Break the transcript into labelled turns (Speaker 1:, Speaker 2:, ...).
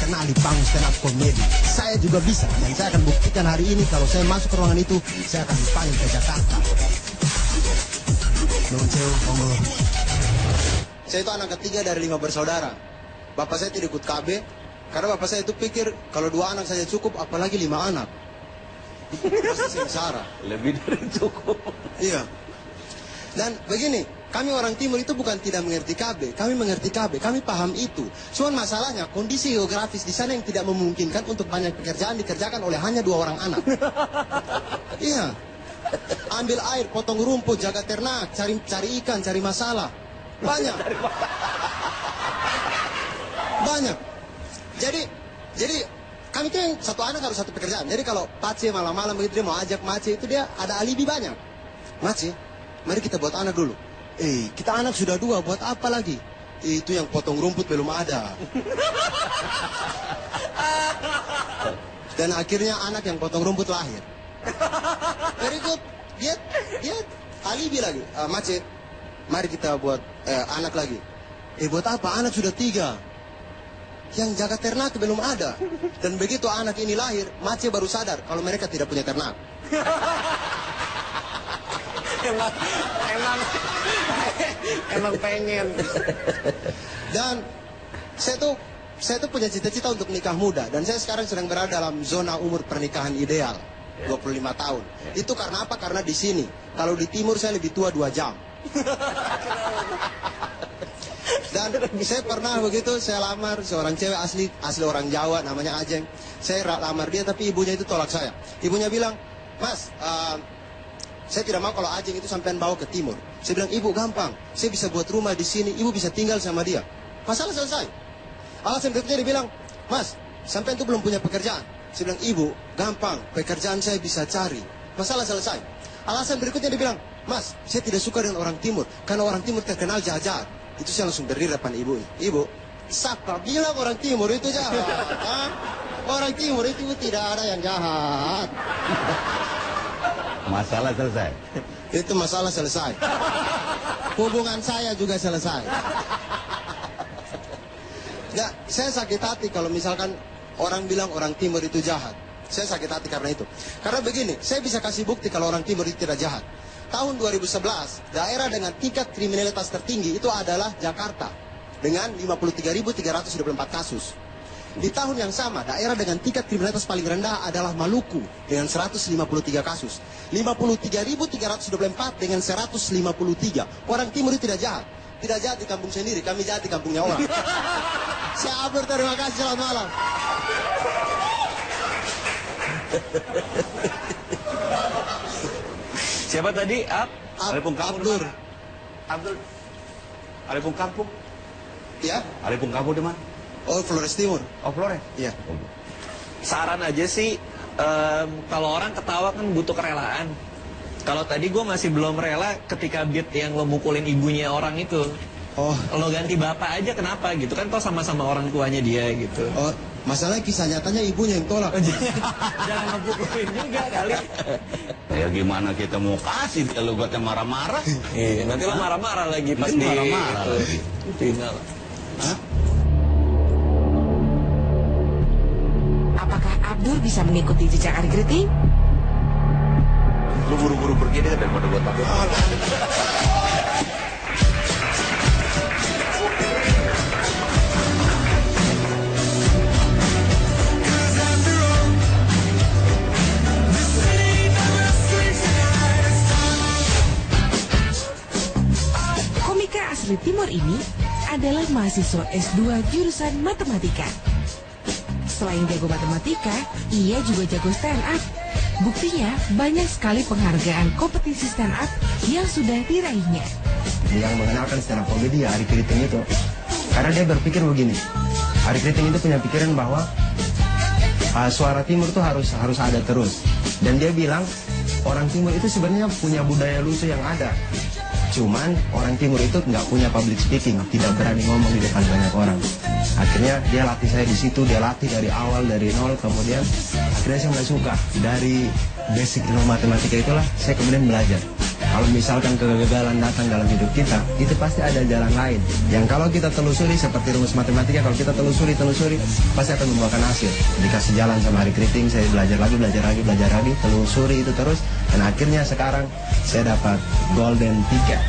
Speaker 1: terkenal di panggung stand up comedy. Saya juga bisa, dan saya akan buktikan hari ini kalau saya masuk ke ruangan itu, saya akan dipanggil ke Jakarta. Saya itu anak ketiga dari 5 bersaudara. Bapak saya tidak ikut KB, karena bapak saya itu pikir kalau 2 anak saja cukup, apalagi 5 anak. Pasti sengsara.
Speaker 2: Lebih dari cukup.
Speaker 1: Iya. Dan begini, kami orang timur itu bukan tidak mengerti KB, kami mengerti KB, kami paham itu. Cuman masalahnya kondisi geografis di sana yang tidak memungkinkan untuk banyak pekerjaan dikerjakan oleh hanya 2 orang anak. Iya. Ambil air, potong rumput, jaga ternak, cari ikan, cari masalah. Banyak. Banyak. Jadi kami itu yang satu anak harus satu pekerjaan. Jadi kalau Pace malam-malam begitu dia mau ajak Mace itu dia ada alibi banyak. Mace, mari kita buat anak dulu. Kita anak sudah 2, buat apa lagi? Itu yang potong rumput belum ada. Dan akhirnya anak yang potong rumput lahir. Very good. Dia alibi lagi. Mace, mari kita buat anak lagi. Buat apa? Anak sudah 3. Yang jaga ternak belum ada. Dan begitu anak ini lahir, Mace baru sadar kalau mereka tidak punya ternak.
Speaker 3: Emang pengen.
Speaker 1: Dan saya tuh punya cita-cita untuk nikah muda. Dan saya sekarang sedang berada dalam zona umur pernikahan ideal. 25 tahun. Itu karena apa? Karena di sini. Kalau di timur saya lebih tua 2 jam. Dan saya pernah begitu, saya lamar seorang cewek asli orang Jawa, namanya Ajeng. Saya lamar dia, tapi ibunya itu tolak saya. Ibunya bilang, Mas, saya tidak mau kalau Ajeng itu sampean bawa ke timur. Saya bilang, Ibu gampang, saya bisa buat rumah di sini, Ibu bisa tinggal sama dia. Masalah selesai. Alasan berikutnya dia bilang, Mas, sampean itu belum punya pekerjaan. Saya bilang, Ibu gampang, pekerjaan saya bisa cari. Masalah selesai. Alasan berikutnya dia bilang, Mas, saya tidak suka dengan orang timur, karena orang timur terkenal jahat. Itu saya langsung berdiri depan ibu. Ibu, siapa bilang orang timur itu jahat? Orang timur itu tidak ada yang jahat.
Speaker 2: Masalah selesai.
Speaker 1: Itu masalah selesai. Hubungan saya juga selesai. Ya, saya sakit hati kalau misalkan orang bilang orang timur itu jahat. Saya sakit hati karena itu. Karena begini, saya bisa kasih bukti kalau orang timur itu tidak jahat. Tahun 2011, daerah dengan tingkat kriminalitas tertinggi itu adalah Jakarta dengan 53.324 kasus. Di tahun yang sama, daerah dengan tingkat kriminalitas paling rendah adalah Maluku dengan 153 kasus. 53.324 dengan 153. Orang timur itu tidak jahat. Tidak jahat di kampung sendiri, kami jahat di kampungnya orang. Saya Abdur, terima kasih, selamat malam.
Speaker 3: Siapa tadi?
Speaker 2: Alipung Kampung.
Speaker 1: Abdur.
Speaker 2: Alipung Kampung.
Speaker 1: Ya?
Speaker 2: Alipung Kampung di mana?
Speaker 1: Oh, Flores Timur.
Speaker 2: Oh, Flores.
Speaker 1: Iya.
Speaker 3: Saran aja sih, kalau orang ketawa kan butuh kerelaan. Kalau tadi gue masih belum rela ketika beat yang lo mukulin ibunya orang itu.
Speaker 1: Oh.
Speaker 3: Lo ganti bapak aja kenapa gitu kan, toh sama-sama orang tuanya dia gitu.
Speaker 1: Oh, masalahnya kisah nyatanya ibunya yang tolak.
Speaker 3: Jangan ngepukulin juga kali.
Speaker 2: Ya gimana kita mau kasih kalau gue marah-marah?
Speaker 3: Iya, nanti lo marah-marah lagi pas di
Speaker 2: marah-marah lagi.
Speaker 3: Final.
Speaker 1: Hah?
Speaker 4: Apakah Abdur bisa mengikuti jejak Ari Kriting?
Speaker 2: Lu buru-buru pergi deh daripada gue takut.
Speaker 4: Komika asli Timur ini adalah mahasiswa S2 jurusan matematika. Selain jago matematika, ia juga jago stand up. Buktinya, banyak sekali penghargaan kompetisi stand up yang sudah diraihnya.
Speaker 1: Yang mengenalkan stand up comedy Ari Kriting itu, karena dia berpikir begini. Ari Kriting itu punya pikiran bahwa suara timur itu harus ada terus. Dan dia bilang orang timur itu sebenarnya punya budaya lucu yang ada. Cuman orang timur itu nggak punya public speaking, tidak berani ngomong di depan banyak orang. Akhirnya dia latih saya di situ, dia latih dari awal, dari nol, kemudian akhirnya saya mulai suka. Dari basic ilmu matematika itulah saya kemudian belajar. Kalau misalkan kegagalan datang dalam hidup kita, itu pasti ada jalan lain. Yang kalau kita telusuri seperti rumus matematika, kalau kita telusuri, pasti akan membuahkan hasil. Dikasih jalan sama Hari Kriting, saya belajar lagi, telusuri itu terus, dan akhirnya sekarang saya dapat golden ticket.